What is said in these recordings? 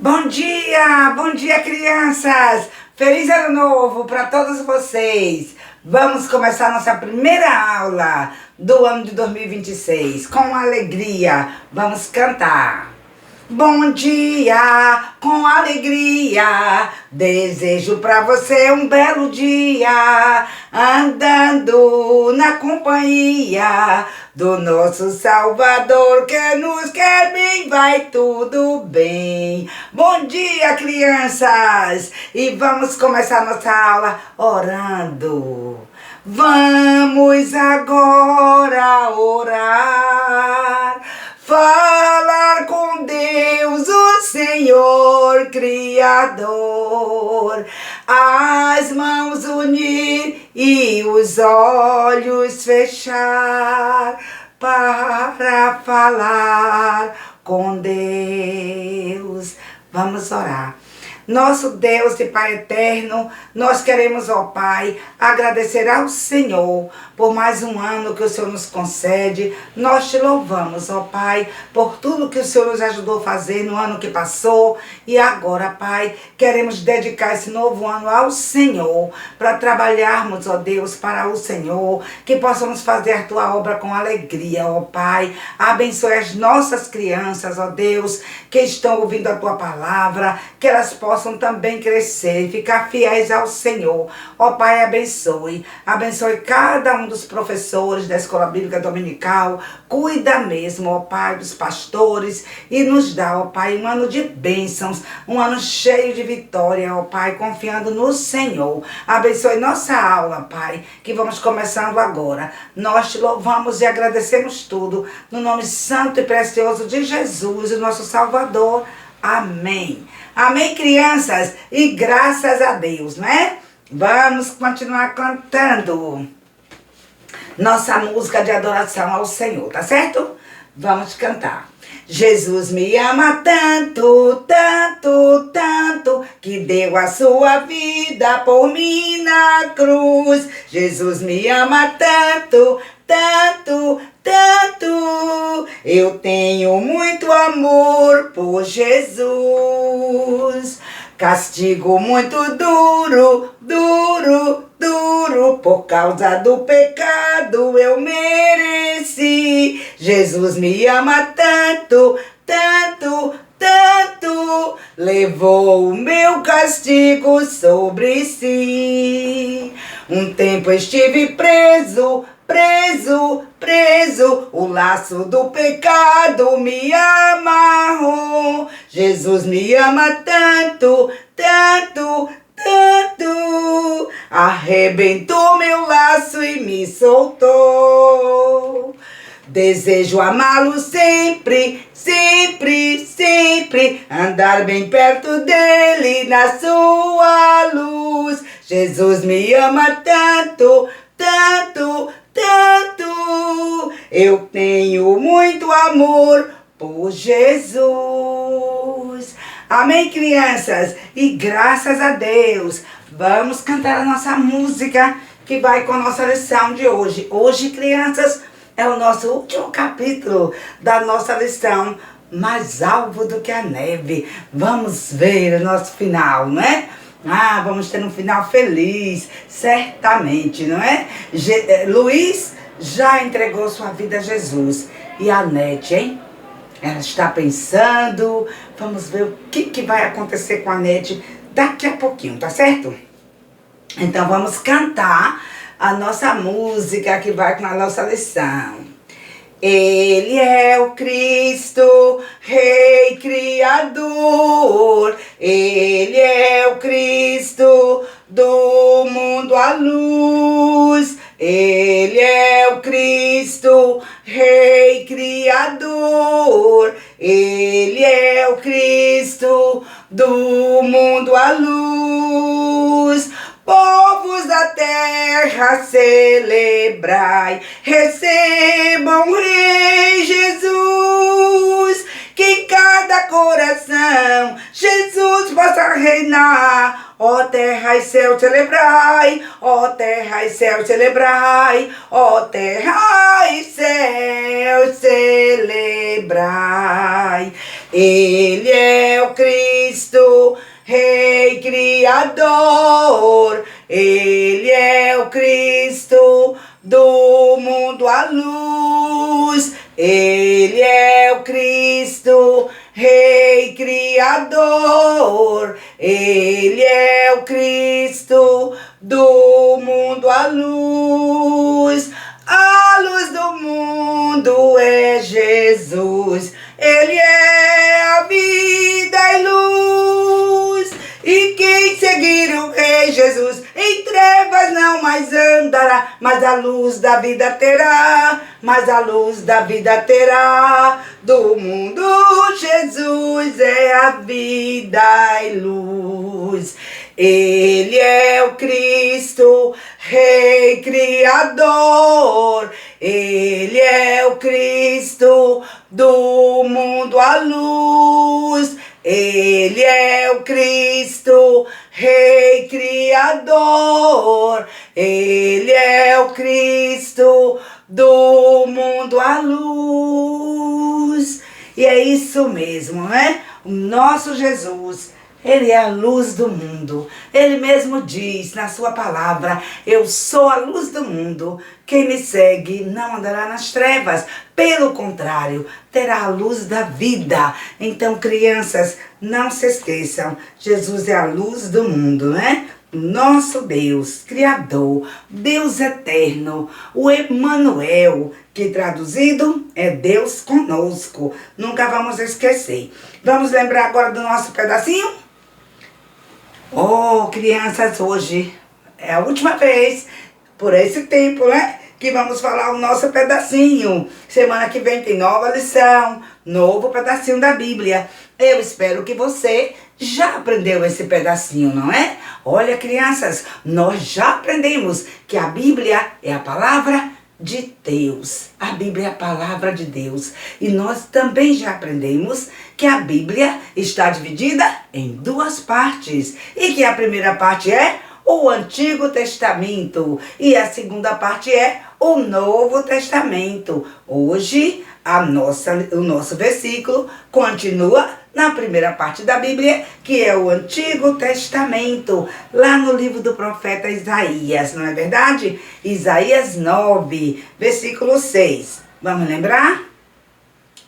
Bom dia, crianças! Feliz Ano Novo para todos vocês! Vamos começar nossa primeira aula do ano de 2026 com alegria. Vamos cantar. Bom dia, com alegria, desejo pra você um belo dia, andando na companhia do nosso Salvador, que nos quer bem, vai tudo bem. Bom dia, crianças! E vamos começar nossa aula orando. Vamos agora orar, falar com Deus, o Senhor Criador, as mãos unir e os olhos fechar para falar com Deus. Vamos orar. Nosso Deus e Pai eterno, nós queremos, ó Pai, agradecer ao Senhor por mais um ano que o Senhor nos concede. Nós te louvamos, ó Pai, por tudo que o Senhor nos ajudou a fazer no ano que passou. E agora, Pai, queremos dedicar esse novo ano ao Senhor, para trabalharmos, ó Deus, para o Senhor, que possamos fazer a Tua obra com alegria, ó Pai. Abençoe as nossas crianças, ó Deus, que estão ouvindo a Tua palavra, que elas possam também crescer e ficar fiéis ao Senhor. Ó Pai, abençoe cada um dos professores da Escola Bíblica Dominical, cuida mesmo, ó Pai, dos pastores e nos dá, ó Pai, um ano de bênçãos, um ano cheio de vitória, ó Pai, confiando no Senhor. Abençoe nossa aula, Pai, que vamos começando agora. Nós te louvamos e agradecemos tudo, no nome santo e precioso de Jesus, o nosso Salvador. Amém. Amém, crianças? E graças a Deus, né? Vamos continuar cantando nossa música de adoração ao Senhor, tá certo? Vamos cantar. Jesus me ama tanto, tanto, tanto, que deu a sua vida por mim na cruz. Jesus me ama tanto, tanto, tanto, eu tenho muito amor por Jesus. Castigo muito duro, duro, duro, por causa do pecado eu mereci. Jesus me ama tanto, tanto, tanto, levou o meu castigo sobre si. Um tempo estive preso, preso, preso, o laço do pecado me amarrou. Jesus me ama tanto, tanto, tanto, arrebentou meu laço e me soltou. Desejo amá-lo sempre, sempre, sempre, andar bem perto dele na sua luz. Jesus me ama tanto, tanto, tanto, eu tenho muito amor por Jesus. Amém, crianças? E graças a Deus, vamos cantar a nossa música que vai com a nossa lição de hoje. Hoje, crianças, é o nosso último capítulo da nossa lição, Mais Alvo do que a Neve. Vamos ver o nosso final, não é? Vamos ter um final feliz, certamente, não é? Luiz já entregou sua vida a Jesus. E a Nete, hein? Ela está pensando. Vamos ver o que vai acontecer com a Nete daqui a pouquinho, tá certo? Então vamos cantar a nossa música que vai com a nossa lição. Ele é o Cristo, Rei Criador. Ele é o Cristo do mundo à luz. Ele é o Cristo, Rei Criador. Ele é o Cristo do mundo à luz. Povos da terra, celebrai, recebam o Rei Jesus, que em cada coração Jesus possa reinar. Ó terra e céu celebrai, ó terra e céu celebrai, ó terra e céu celebrai. Ele é o Cristo, Rei Criador, Ele é o Cristo do mundo à luz, Ele é o Cristo, Rei Criador, Ele é o Cristo do mundo à luz. A luz do mundo é Jesus, Ele é a vida e luz. E quem seguir o Rei Jesus em trevas não mais andará, mas a luz da vida terá, mas a luz da vida terá. Do mundo Jesus é a vida e luz. Ele é o Cristo, Rei Criador, Ele é o Cristo do mundo à luz, Ele é o Cristo, Rei Criador, Ele é o Cristo do mundo à luz. E é isso mesmo, né? O nosso Jesus, Ele é a luz do mundo. Ele mesmo diz na sua palavra: eu sou a luz do mundo. Quem me segue não andará nas trevas. Pelo contrário, terá a luz da vida. Então, crianças, não se esqueçam. Jesus é a luz do mundo, né? Nosso Deus, Criador, Deus eterno, o Emanuel, que traduzido é Deus conosco. Nunca vamos esquecer. Vamos lembrar agora do nosso pedacinho? Oh, crianças, hoje é a última vez, por esse tempo, né? Que vamos falar o nosso pedacinho. Semana que vem tem nova lição, novo pedacinho da Bíblia. Eu espero que você já aprendeu esse pedacinho, não é? Olha, crianças, nós já aprendemos que a Bíblia é a palavra de Deus. A Bíblia é a palavra de Deus. E nós também já aprendemos que a Bíblia está dividida em duas partes. E que a primeira parte é o Antigo Testamento e a segunda parte é o Novo Testamento. Hoje, o nosso versículo continua na primeira parte da Bíblia, que é o Antigo Testamento, lá no livro do profeta Isaías, não é verdade? Isaías 9, versículo 6. Vamos lembrar?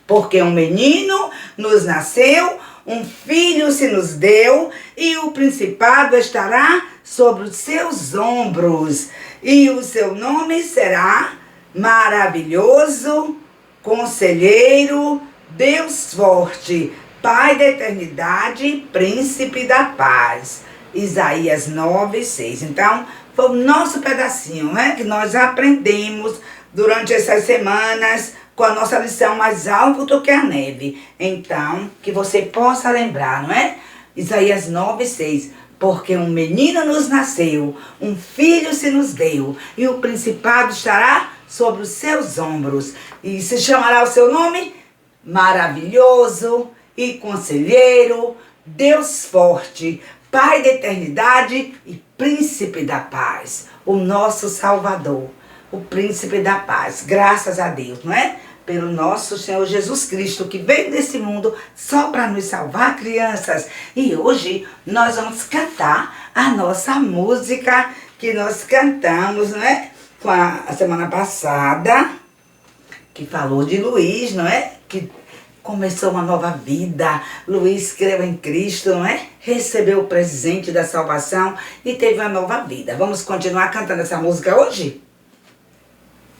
Porque um menino nos nasceu, um filho se nos deu, e o principado estará sobre os seus ombros, e o seu nome será Maravilhoso, Conselheiro, Deus Forte, Pai da Eternidade, Príncipe da Paz. Isaías 9, 6. Então, foi o nosso pedacinho, né, que nós aprendemos durante essas semanas, com a nossa lição Mais Alto do que a Neve. Então, que você possa lembrar, não é? Isaías 9, 6. Porque um menino nos nasceu, um filho se nos deu, e o principado estará sobre os seus ombros. E se chamará o seu nome Maravilhoso e Conselheiro, Deus Forte, Pai da Eternidade e Príncipe da Paz. O nosso Salvador, o Príncipe da Paz. Graças a Deus, não é? Pelo nosso Senhor Jesus Cristo, que veio desse mundo só para nos salvar, crianças. E hoje nós vamos cantar a nossa música que nós cantamos, né? Com a semana passada, que falou de Luiz, não é? Que começou uma nova vida. Luiz creu em Cristo, não é? Recebeu o presente da salvação e teve uma nova vida. Vamos continuar cantando essa música hoje?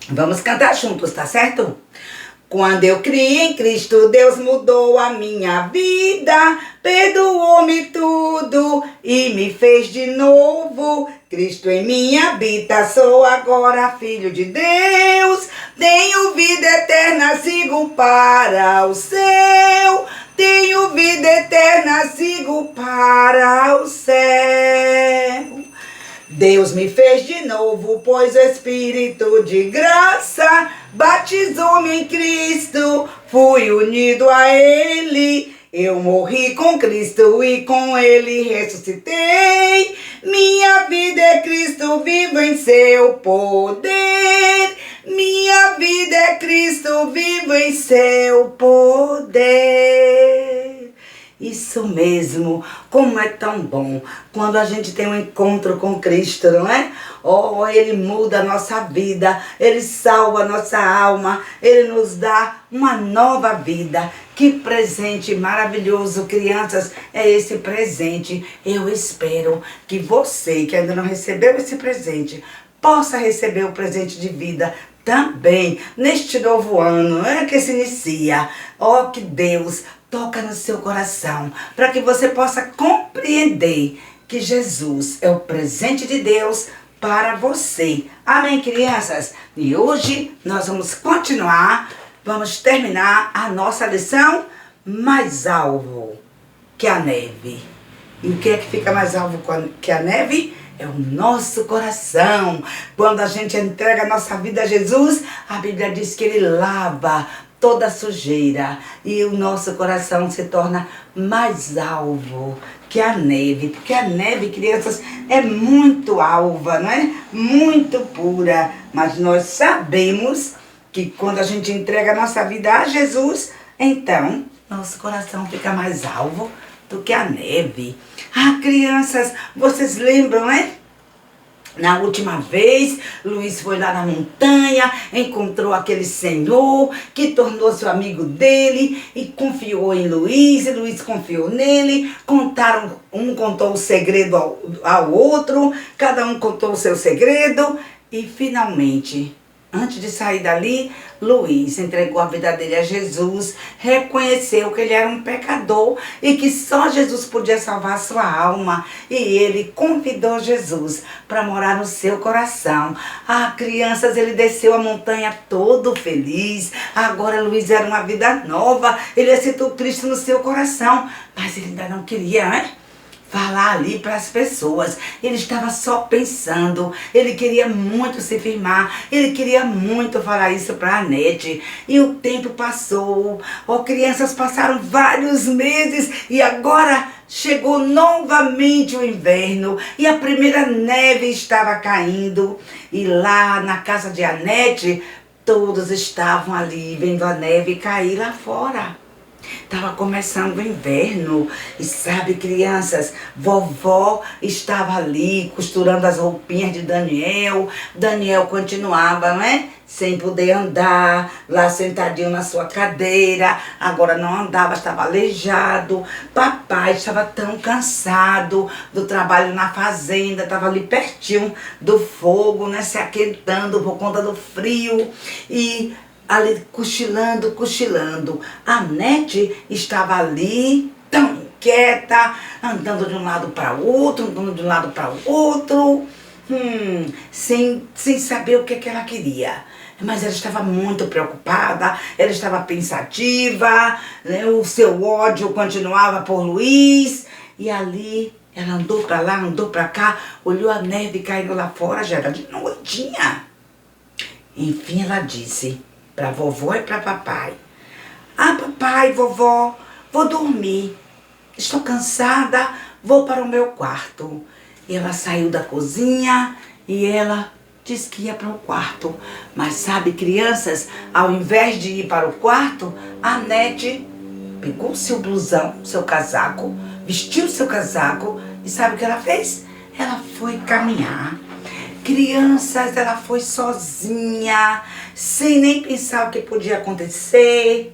Vamos cantar juntos, tá certo? Quando eu criei em Cristo, Deus mudou a minha vida, perdoou-me tudo e me fez de novo. Cristo em mim habita, sou agora filho de Deus. Tenho vida eterna, sigo para o céu. Tenho vida eterna, sigo para o céu. Deus me fez de novo, pois o Espírito de graça batizou-me em Cristo. Fui unido a Ele, Eu morri com Cristo e com Ele ressuscitei. Minha vida é Cristo vivo em seu poder. Minha vida é Cristo vivo em seu poder. Isso mesmo, como é tão bom quando a gente tem um encontro com Cristo, não é? Oh, Ele muda a nossa vida, Ele salva a nossa alma, Ele nos dá uma nova vida. Que presente maravilhoso, crianças, é esse presente. Eu espero que você, que ainda não recebeu esse presente, possa receber o presente de vida também neste novo ano, que se inicia. Oh, que Deus toca no seu coração, para que você possa compreender que Jesus é o presente de Deus para você. Amém, crianças? E hoje nós vamos continuar, vamos terminar a nossa lição mais alvo que a neve. E o que é que fica mais alvo que a neve? É o nosso coração. Quando a gente entrega a nossa vida a Jesus, a Bíblia diz que Ele lava toda a sujeira e o nosso coração se torna mais alvo que a neve. Porque a neve, crianças, é muito alva, não é? Muito pura. Mas nós sabemos que quando a gente entrega a nossa vida a Jesus, então nosso coração fica mais alvo do que a neve. Ah, crianças, vocês lembram, né? Na última vez, Luiz foi lá na montanha, encontrou aquele senhor que tornou-se o amigo dele e confiou em Luiz, e Luiz confiou nele. Um contou o segredo ao outro, cada um contou o seu segredo e finalmente, antes de sair dali, Luiz entregou a vida dele a Jesus, reconheceu que ele era um pecador e que só Jesus podia salvar a sua alma. E ele convidou Jesus para morar no seu coração. Ah, crianças, ele desceu a montanha todo feliz. Agora Luiz era uma vida nova, ele aceitou Cristo no seu coração. Mas ele ainda não queria, né? Falar ali para as pessoas. Ele estava só pensando. Ele queria muito se firmar. Ele queria muito falar isso para a Anete. E o tempo passou. Oh, crianças, passaram vários meses e agora chegou novamente o inverno e a primeira neve estava caindo. E lá na casa de Anete, todos estavam ali vendo a neve cair lá fora. Estava começando o inverno e sabe, crianças, vovó estava ali costurando as roupinhas de Daniel. Daniel continuava, né? Sem poder andar, lá sentadinho na sua cadeira. Agora não andava, estava aleijado. Papai estava tão cansado do trabalho na fazenda, estava ali pertinho do fogo, né? Se aquentando por conta do frio. E ali cochilando. A Anete estava ali, tão quieta, andando de um lado para o outro, sem saber o que ela queria. Mas ela estava muito preocupada, ela estava pensativa, né? O seu ódio continuava por Luiz. E ali ela andou para lá, andou para cá, olhou a neve caindo lá fora, já era de noitinha. Enfim, ela disse para vovó e para papai: ah, papai, vovó, vou dormir. Estou cansada, vou para o meu quarto. E ela saiu da cozinha e ela disse que ia para o quarto. Mas sabe, crianças, ao invés de ir para o quarto, a Anete pegou seu blusão, seu casaco, vestiu seu casaco e sabe o que ela fez? Ela foi caminhar. Crianças, ela foi sozinha, sem nem pensar o que podia acontecer.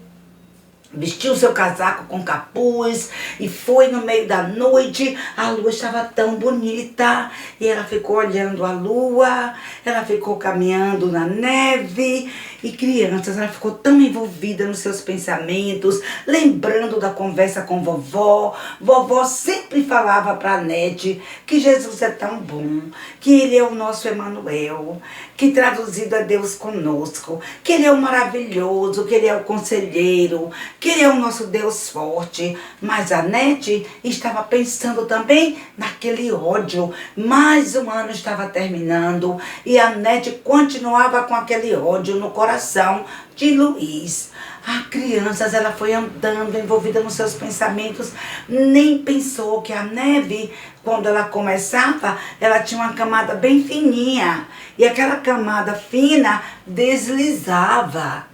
Vestiu seu casaco com capuz e foi no meio da noite. A lua estava tão bonita e ela ficou olhando a lua, ela ficou caminhando na neve. E crianças, ela ficou tão envolvida nos seus pensamentos, lembrando da conversa com vovó. Vovó sempre falava para a Anete que Jesus é tão bom, que Ele é o nosso Emanuel, que traduzido é Deus conosco, que Ele é o maravilhoso, que Ele é o conselheiro, que Ele é o nosso Deus forte. Mas a Anete estava pensando também naquele ódio. Mais um ano estava terminando e a Anete continuava com aquele ódio no coração. coração de Luiz. A criança, ela foi andando, envolvida nos seus pensamentos, nem pensou que a neve, quando ela começava, ela tinha uma camada bem fininha. E aquela camada fina deslizava.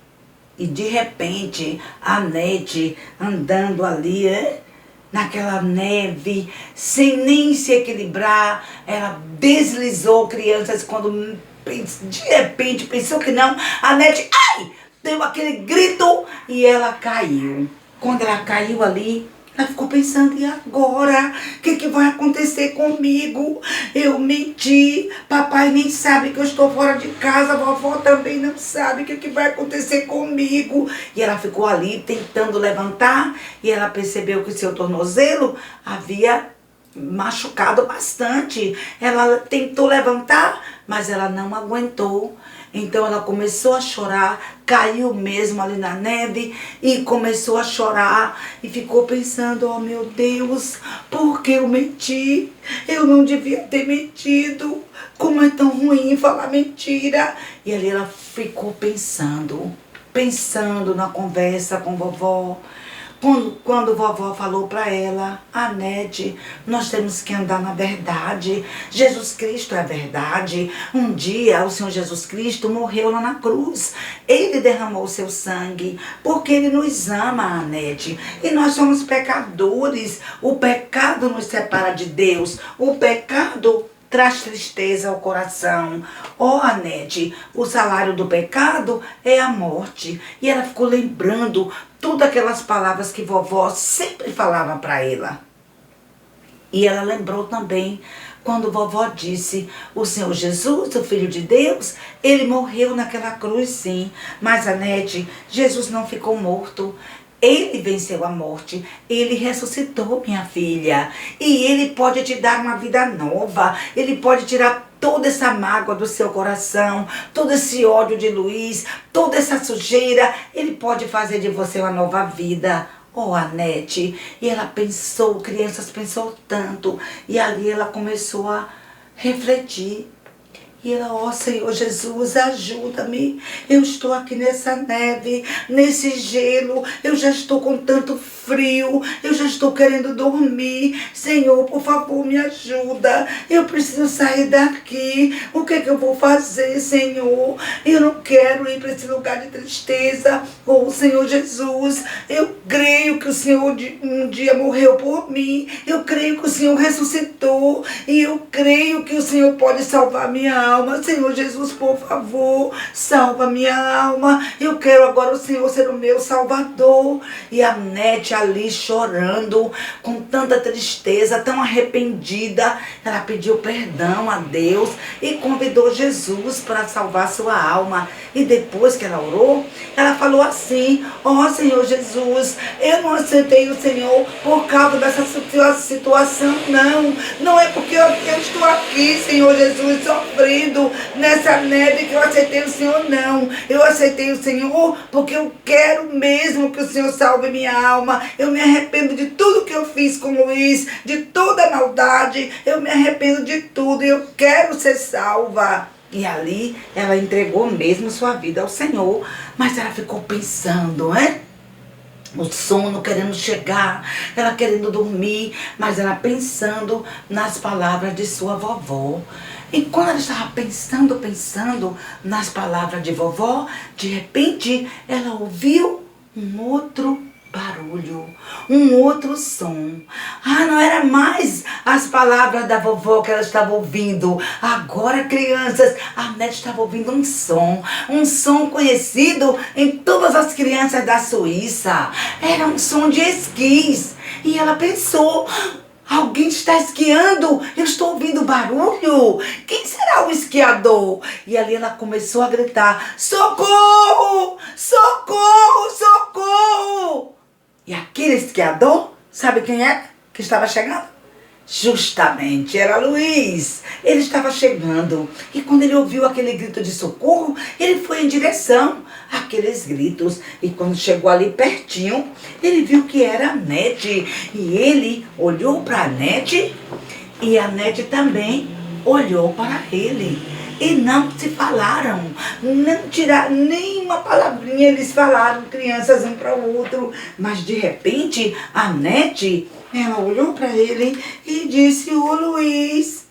E de repente, a Nete andando ali, naquela neve, sem nem se equilibrar, ela deslizou, crianças, quando de repente pensou que não, a Nete, ai! Deu aquele grito e ela caiu. Quando ela caiu ali, ela ficou pensando, e agora? O que vai acontecer comigo? Eu menti, papai nem sabe que eu estou fora de casa, a vovó também não sabe o que vai acontecer comigo. E ela ficou ali tentando levantar e ela percebeu que seu tornozelo havia machucado bastante. Ela tentou levantar, mas ela não aguentou. Então ela começou a chorar, caiu mesmo ali na neve e começou a chorar e ficou pensando, oh meu Deus, por que eu menti? Eu não devia ter mentido. Como é tão ruim falar mentira. E ali ela ficou pensando na conversa com vovó. Quando vovó falou para ela, Nete, nós temos que andar na verdade. Jesus Cristo é a verdade. Um dia o Senhor Jesus Cristo morreu lá na cruz. Ele derramou o seu sangue porque Ele nos ama, Nete. E nós somos pecadores. O pecado nos separa de Deus. O pecado traz tristeza ao coração. Nete, o salário do pecado é a morte. E ela ficou lembrando todas aquelas palavras que vovó sempre falava para ela. E ela lembrou também quando vovó disse, o Senhor Jesus, o Filho de Deus, Ele morreu naquela cruz sim. Mas, Nete, Jesus não ficou morto. Ele venceu a morte, Ele ressuscitou, minha filha. E Ele pode te dar uma vida nova. Ele pode tirar toda essa mágoa do seu coração, todo esse ódio de Luiz, toda essa sujeira. Ele pode fazer de você uma nova vida. Nete. E ela pensou, crianças, pensou tanto. E ali ela começou a refletir. E ela, Senhor Jesus, ajuda-me. Eu estou aqui nessa neve, nesse gelo. Eu já estou com tanto frio. Eu já estou querendo dormir. Senhor, por favor, me ajuda. Eu preciso sair daqui. O que eu vou fazer, Senhor? Eu não quero ir para esse lugar de tristeza. Senhor Jesus, eu creio que o Senhor um dia morreu por mim. Eu creio que o Senhor ressuscitou. E eu creio que o Senhor pode salvar minha alma. Senhor Jesus, por favor, salva minha alma. Eu quero agora o Senhor ser o meu salvador. E a Nete ali chorando, com tanta tristeza, tão arrependida, ela pediu perdão a Deus e convidou Jesus para salvar sua alma. E depois que ela orou, ela falou assim, Senhor Jesus, eu não aceitei o Senhor por causa dessa situação, não é porque eu estou aqui, Senhor Jesus, sofrendo nessa neve que eu aceitei o Senhor, não. Eu aceitei o Senhor porque eu quero mesmo que o Senhor salve minha alma. Eu me arrependo de tudo que eu fiz com Luiz, de toda a maldade. Eu me arrependo de tudo e eu quero ser salva. E ali ela entregou mesmo sua vida ao Senhor. Mas ela ficou pensando, o sono querendo chegar, ela querendo dormir, mas ela pensando nas palavras de sua vovó. E quando ela estava pensando nas palavras de vovó, de repente ela ouviu um outro barulho, um outro som. Não era mais as palavras da vovó que ela estava ouvindo. Agora, crianças, a Nete estava ouvindo um som conhecido em todas as crianças da Suíça. Era um som de esquis. E ela pensou, alguém está esquiando, eu estou ouvindo barulho. Quem será o esquiador? E ali ela começou a gritar, socorro, socorro, socorro. E aquele esquiador, sabe quem é que estava chegando? Justamente, era Luiz. Ele estava chegando. E quando ele ouviu aquele grito de socorro, ele foi em direção àqueles gritos. E quando chegou ali pertinho, ele viu que era a Nete. E ele olhou para a Nete e a Nete também olhou para ele. e não se falaram, não tiraram nenhuma palavrinha, eles falaram, crianças um para o outro, mas de repente a Nete, ela olhou para ele e disse: ô Luiz,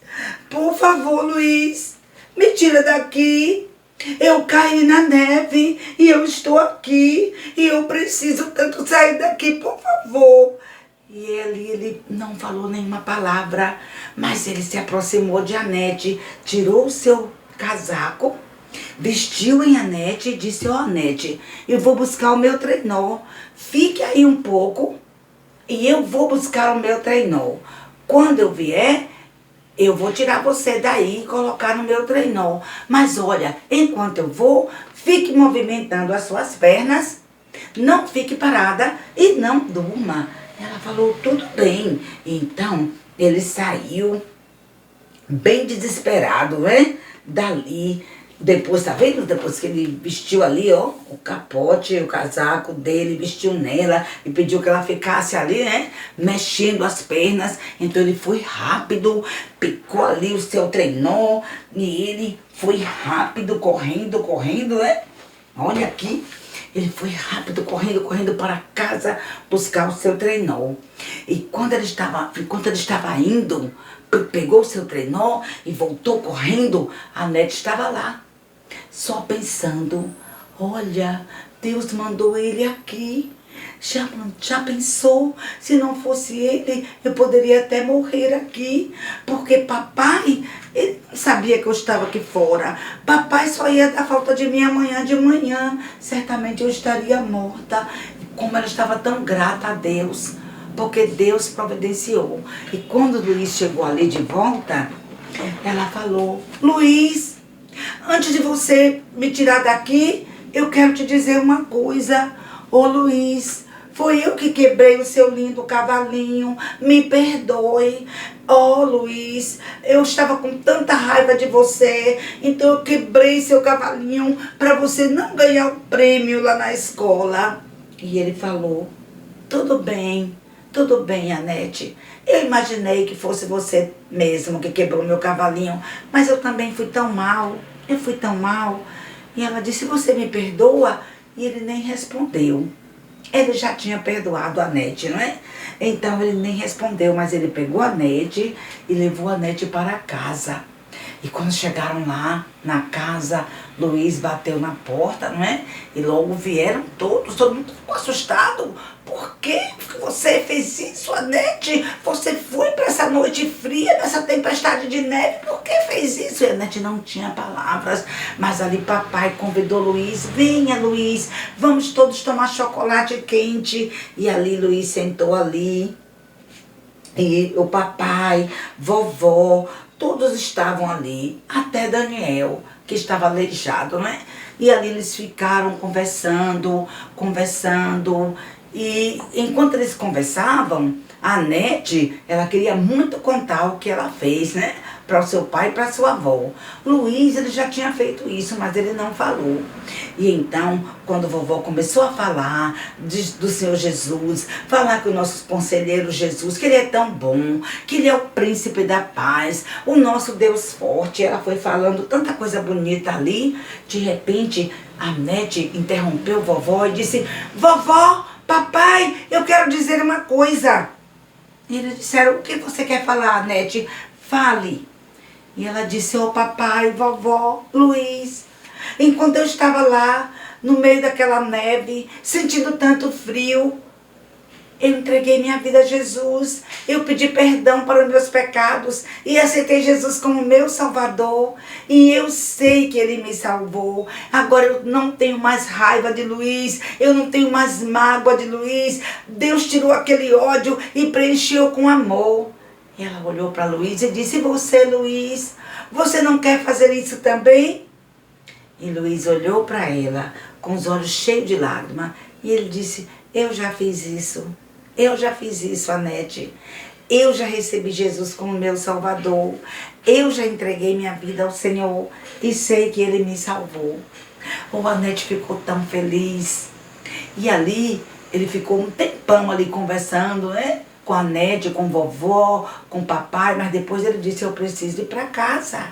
por favor, Luiz, me tira daqui. Eu caí na neve e eu estou aqui e eu preciso tanto sair daqui, por favor. E ele não falou nenhuma palavra, mas ele se aproximou de Anete, tirou o seu casaco, vestiu em Anete e disse: ó, Anete, eu vou buscar o meu trenó, fique aí um pouco e eu vou buscar o meu trenó. Quando eu vier, eu vou tirar você daí e colocar no meu trenó. Mas olha, enquanto eu vou, fique movimentando as suas pernas, não fique parada e não durma. Ela falou: tudo bem. Então, ele saiu bem desesperado, né? Dali. Depois, tá vendo? Depois que ele vestiu ali, ó, o capote, o casaco dele, vestiu nela e pediu que ela ficasse ali, né? Mexendo as pernas. Então ele foi rápido, picou ali o seu trenó e ele foi rápido, correndo, né? Olha aqui. Ele foi rápido, correndo para casa buscar o seu trenó. E enquanto ele estava indo, pegou o seu trenó e voltou correndo, a Nete estava lá. Só pensando: olha, Deus mandou ele aqui. Já pensou? Se não fosse ele, eu poderia até morrer aqui. Porque papai, ele não sabia que eu estava aqui fora. Papai só ia dar falta de mim amanhã de manhã. Certamente eu estaria morta. Como ela estava tão grata a Deus, porque Deus providenciou. E quando o Luiz chegou ali de volta, ela falou: Luiz, antes de você me tirar daqui, eu quero te dizer uma coisa. Ô Luiz, foi eu que quebrei o seu lindo cavalinho, me perdoe. Ó Luiz, eu estava com tanta raiva de você, então eu quebrei seu cavalinho para você não ganhar o prêmio lá na escola. E ele falou: tudo bem, Anete. Eu imaginei que fosse você mesmo que quebrou meu cavalinho, mas eu também fui tão mal, E ela disse: você me perdoa? E ele nem respondeu. Ele já tinha perdoado a Nete, não é? Então ele nem respondeu, mas ele pegou a Nete e levou a Nete para casa. E quando chegaram lá na casa, Luiz bateu na porta, não é? E logo vieram todos, todo mundo ficou assustado. Por que você fez isso, Anete? Você foi para essa noite fria, nessa tempestade de neve, por que fez isso? E a Anete não tinha palavras, mas ali papai convidou Luiz: venha, Luiz, vamos todos tomar chocolate quente. E ali Luiz sentou ali, e o papai, vovó, todos estavam ali, até Daniel, que estava aleijado, né? E ali eles ficaram conversando. E enquanto eles conversavam, a Nete, ela queria muito contar o que ela fez, né? Para o seu pai e para sua avó. Luiz, ele já tinha feito isso, mas ele não falou. E então, quando a vovó começou a falar do Senhor Jesus, falar que o nosso conselheiro Jesus, que ele é tão bom, que ele é o príncipe da paz, o nosso Deus forte, ela foi falando tanta coisa bonita ali. De repente, a Nete interrompeu a vovó e disse: vovó, papai, eu quero dizer uma coisa. E eles disseram: o que você quer falar, Nete? Fale. E ela disse: ô papai, vovó, Luiz, enquanto eu estava lá, no meio daquela neve, sentindo tanto frio, eu entreguei minha vida a Jesus, eu pedi perdão para os meus pecados e aceitei Jesus como meu Salvador. E eu sei que Ele me salvou. Agora eu não tenho mais raiva de Luiz, eu não tenho mais mágoa de Luiz. Deus tirou aquele ódio e preencheu com amor. E ela olhou para Luiz e disse: e você, Luiz, você não quer fazer isso também? E Luiz olhou para ela com os olhos cheios de lágrimas e ele disse: eu já fiz isso. Eu já fiz isso, Anete. Eu já recebi Jesus como meu Salvador. Eu já entreguei minha vida ao Senhor e sei que Ele me salvou. O Anete ficou tão feliz. E ali, ele ficou um tempão ali conversando, né? Com a Anete, com vovó, com o papai. Mas depois ele disse: eu preciso ir para casa.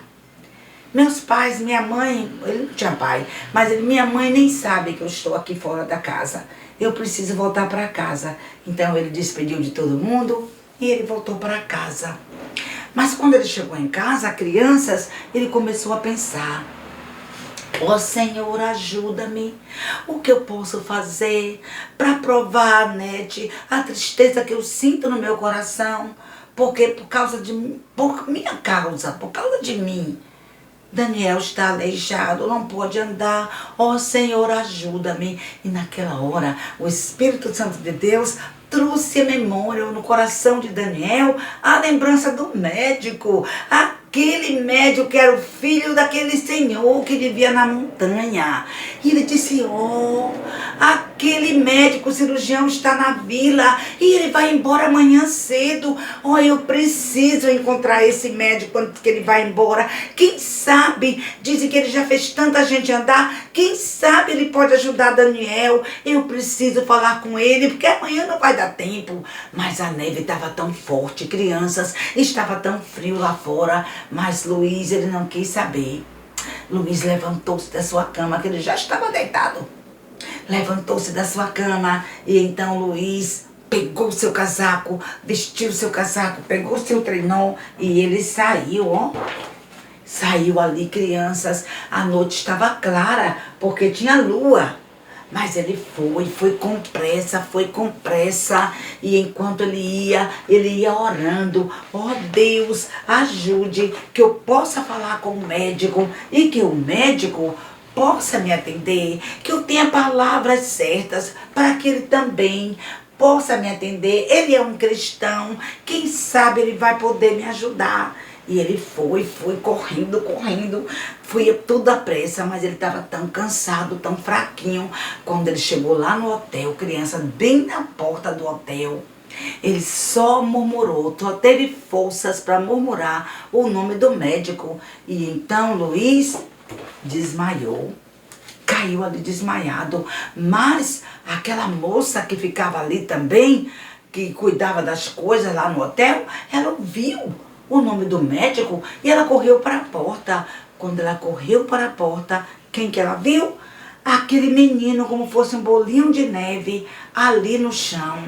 Meus pais, minha mãe, ele não tinha pai, mas minha mãe nem sabe que eu estou aqui fora da casa. Eu preciso voltar para casa. Então ele despediu de todo mundo e ele voltou para casa. Mas quando ele chegou em casa, crianças, ele começou a pensar: ó Senhor, ajuda-me. O que eu posso fazer para provar, Anete, a tristeza que eu sinto no meu coração? Porque por causa de mim, por minha causa, por causa de mim, Daniel está aleijado, não pode andar. Ó Senhor, ajuda-me. E naquela hora, o Espírito Santo de Deus trouxe a memória no coração de Daniel a lembrança do médico. Aquele médico que era o filho daquele senhor que vivia na montanha. E ele disse: ó, aquele médico cirurgião está na vila e ele vai embora amanhã cedo. Ó, eu preciso encontrar esse médico antes que ele vá embora. Quem sabe, dizem que ele já fez tanta gente andar, quem sabe ele pode ajudar Daniel. Eu preciso falar com ele, porque amanhã não vai dar tempo. Mas a neve estava tão forte, crianças, estava tão frio lá fora. Mas Luiz, ele não quis saber. Luiz levantou-se da sua cama, que ele já estava deitado. Levantou-se da sua cama e então Luiz pegou seu casaco, vestiu seu casaco, pegou seu trenó e ele saiu, ó. Saiu ali, crianças. A noite estava clara, porque tinha lua. Mas ele foi com pressa. E enquanto ele ia orando: ó Deus, ajude, que eu possa falar com o médico e que o médico possa me atender, que eu tenha palavras certas para que ele também possa me atender. Ele é um cristão, quem sabe ele vai poder me ajudar. E ele foi correndo, foi tudo à pressa, mas ele estava tão cansado, tão fraquinho. Quando ele chegou lá no hotel, criança, bem na porta do hotel, ele só murmurou, só teve forças para murmurar o nome do médico. E então Luiz desmaiou, caiu ali desmaiado. Mas aquela moça que ficava ali também, que cuidava das coisas lá no hotel, ela ouviu o nome do médico e ela correu para a porta. Quando ela correu para a porta, quem que ela viu? Aquele menino, como fosse um bolinho de neve, ali no chão.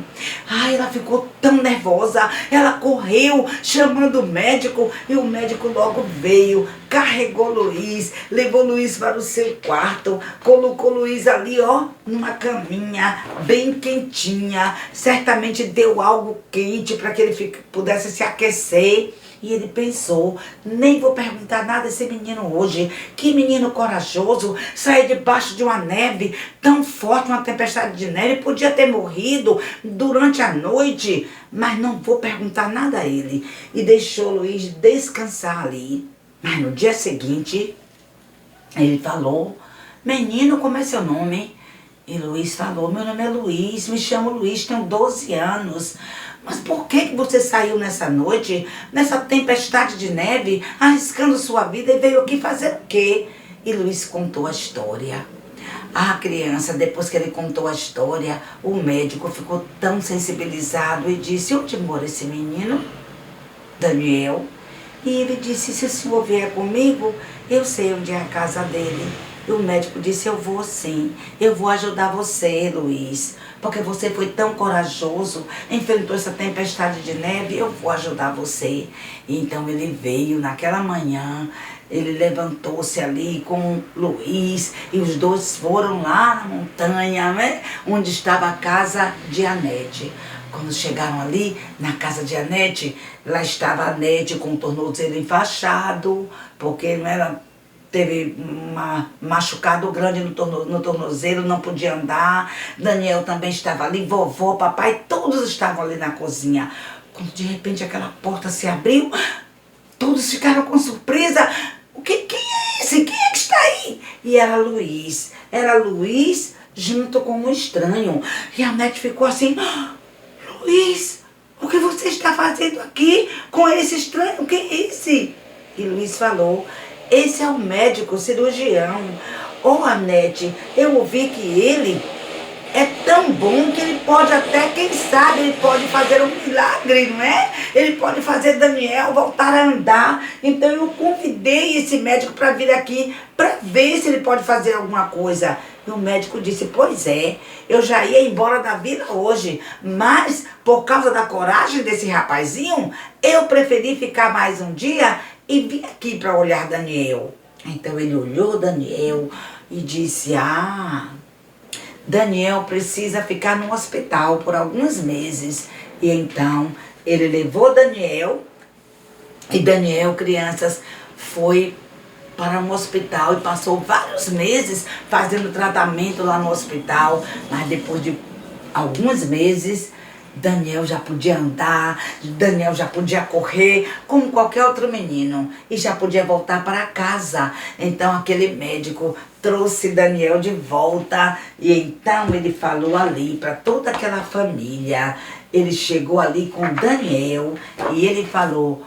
Ai, ela ficou tão nervosa. Ela correu chamando o médico e o médico logo veio, carregou Luiz, levou Luiz para o seu quarto, colocou Luiz ali, ó, numa caminha bem quentinha. Certamente deu algo quente para que ele pudesse se aquecer. E ele pensou: nem vou perguntar nada a esse menino hoje. Que menino corajoso, sair debaixo de uma neve tão forte, uma tempestade de neve, podia ter morrido durante a noite. Mas não vou perguntar nada a ele. E deixou Luiz descansar ali. Mas no dia seguinte, ele falou: menino, como é seu nome? E Luiz falou: meu nome é Luiz, me chamo Luiz, tenho 12 anos. Mas por que você saiu nessa noite, nessa tempestade de neve, arriscando sua vida e veio aqui fazer o quê? E Luiz contou a história. Criança, depois que ele contou a história, o médico ficou tão sensibilizado e disse: onde mora esse menino? Daniel. E ele disse: se o senhor vier comigo, eu sei onde é a casa dele. E o médico disse: eu vou sim, eu vou ajudar você, Luiz, porque você foi tão corajoso, enfrentou essa tempestade de neve, eu vou ajudar você. E então ele veio naquela manhã, ele levantou-se ali com Luiz e os dois foram lá na montanha, né, onde estava a casa de Anete. Quando chegaram ali na casa de Anete, lá estava a Anete com o tornozelo enfaixado, porque não era... Teve um machucado grande no tornozelo, não podia andar. Daniel também estava ali, vovó, papai, todos estavam ali na cozinha. Quando de repente aquela porta se abriu, todos ficaram com surpresa. Quem é esse? Quem é que está aí? E era Luiz junto com um estranho. E a Anete ficou assim: Luiz, o que você está fazendo aqui com esse estranho? Quem é esse? E Luiz falou: esse é o médico cirurgião. Anete, eu ouvi que ele é tão bom que ele pode até, quem sabe, ele pode fazer um milagre, não é? Ele pode fazer Daniel voltar a andar. Então eu convidei esse médico para vir aqui para ver se ele pode fazer alguma coisa. E o médico disse, pois é, eu já ia embora da vida hoje, mas por causa da coragem desse rapazinho, eu preferi ficar mais um dia e vim aqui para olhar Daniel. Então ele olhou Daniel e disse, Daniel precisa ficar no hospital por alguns meses. E então ele levou Daniel, e Daniel, crianças, foi para um hospital e passou vários meses fazendo tratamento lá no hospital. Mas depois de alguns meses, Daniel já podia andar, Daniel já podia correr como qualquer outro menino e já podia voltar para casa. Então aquele médico trouxe Daniel de volta e então ele falou ali para toda aquela família. Ele chegou ali com Daniel e ele falou,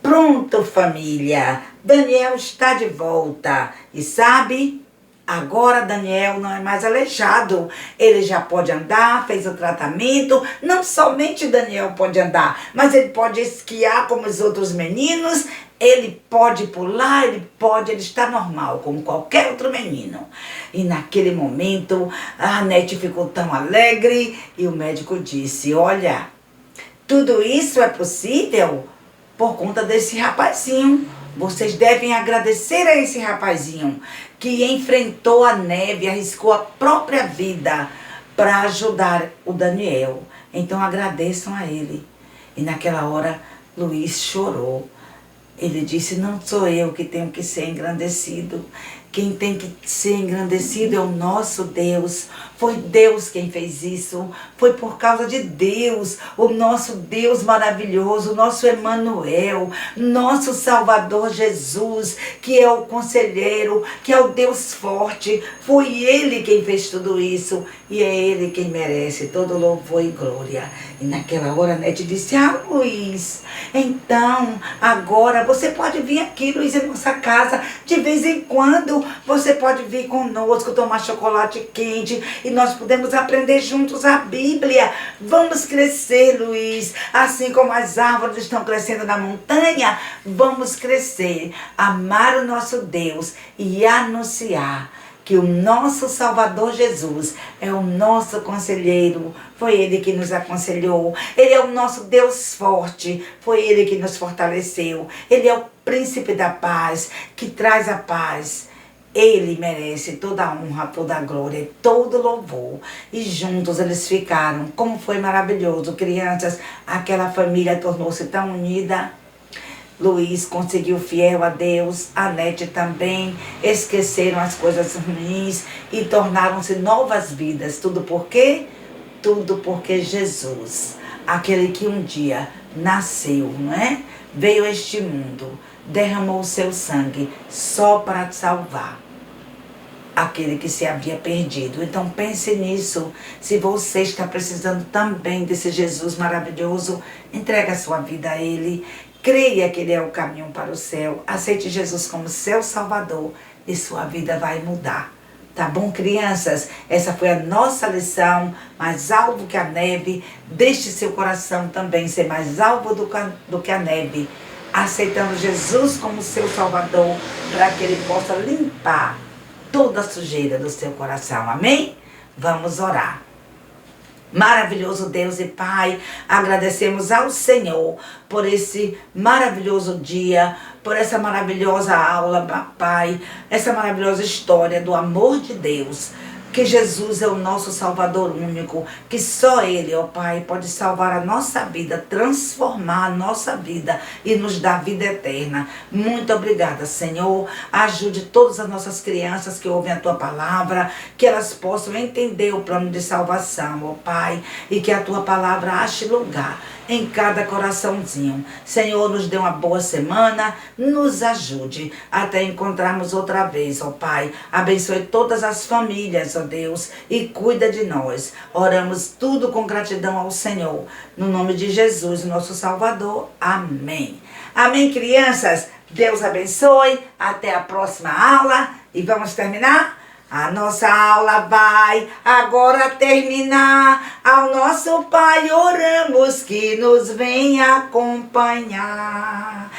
pronto, família, Daniel está de volta. E sabe, agora Daniel não é mais aleijado. Ele já pode andar, fez o tratamento. Não somente Daniel pode andar, mas ele pode esquiar como os outros meninos. Ele pode pular, ele está normal, como qualquer outro menino. E naquele momento, a Anete ficou tão alegre e o médico disse, olha, tudo isso é possível por conta desse rapazinho. Vocês devem agradecer a esse rapazinho que enfrentou a neve, arriscou a própria vida para ajudar o Daniel. Então agradeçam a ele. E naquela hora, Luiz chorou. Ele disse, não sou eu que tenho que ser engrandecido. Quem tem que ser engrandecido é o nosso Deus. Foi Deus quem fez isso. Foi por causa de Deus, o nosso Deus maravilhoso, o nosso Emanuel, nosso Salvador Jesus, que é o conselheiro, que é o Deus forte. Foi Ele quem fez tudo isso e é Ele quem merece todo louvor e glória. E naquela hora a Nete disse, Luiz, então agora você pode vir aqui, Luiz, em nossa casa de vez em quando. Você pode vir conosco, tomar chocolate quente e nós podemos aprender juntos a Bíblia. Vamos crescer, Luiz, assim como as árvores estão crescendo na montanha, vamos crescer, amar o nosso Deus e anunciar que o nosso Salvador Jesus é o nosso conselheiro. Foi Ele que nos aconselhou. Ele é o nosso Deus forte. Foi Ele que nos fortaleceu. Ele é o príncipe da paz, que traz a paz. Ele merece toda a honra, toda a glória e todo louvor. E juntos eles ficaram. Como foi maravilhoso, crianças. Aquela família tornou-se tão unida. Luiz conseguiu fiel a Deus, a Nete também, esqueceram as coisas ruins e tornaram-se novas vidas. Tudo por quê? Tudo porque Jesus, aquele que um dia nasceu, não é? Veio a este mundo, derramou o seu sangue só para salvar aquele que se havia perdido. Então pense nisso. Se você está precisando também desse Jesus maravilhoso, entrega a sua vida a Ele. Creia que Ele é o caminho para o céu. Aceite Jesus como seu Salvador e sua vida vai mudar. Tá bom, crianças? Essa foi a nossa lição. Mais alvo que a neve. Deixe seu coração também ser mais alvo do que a neve. Aceitando Jesus como seu Salvador para que Ele possa limpar toda a sujeira do seu coração. Amém? Vamos orar. Maravilhoso Deus e Pai, agradecemos ao Senhor por esse maravilhoso dia, por essa maravilhosa aula, Pai, essa maravilhosa história do amor de Deus, que Jesus é o nosso Salvador único, que só Ele, ó Pai, pode salvar a nossa vida, transformar a nossa vida e nos dar vida eterna. Muito obrigada, Senhor. Ajude todas as nossas crianças que ouvem a Tua palavra, que elas possam entender o plano de salvação, ó Pai, e que a Tua palavra ache lugar em cada coraçãozinho. Senhor, nos dê uma boa semana, nos ajude até encontrarmos outra vez, ó Pai. Abençoe todas as famílias, ó Deus, e cuida de nós. Oramos tudo com gratidão ao Senhor. No nome de Jesus, nosso Salvador. Amém. Amém, crianças? Deus abençoe. Até a próxima aula. E vamos terminar? A nossa aula vai agora terminar. Ao nosso Pai oramos que nos venha acompanhar.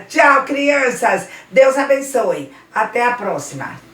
Tchau, crianças. Deus abençoe. Até a próxima.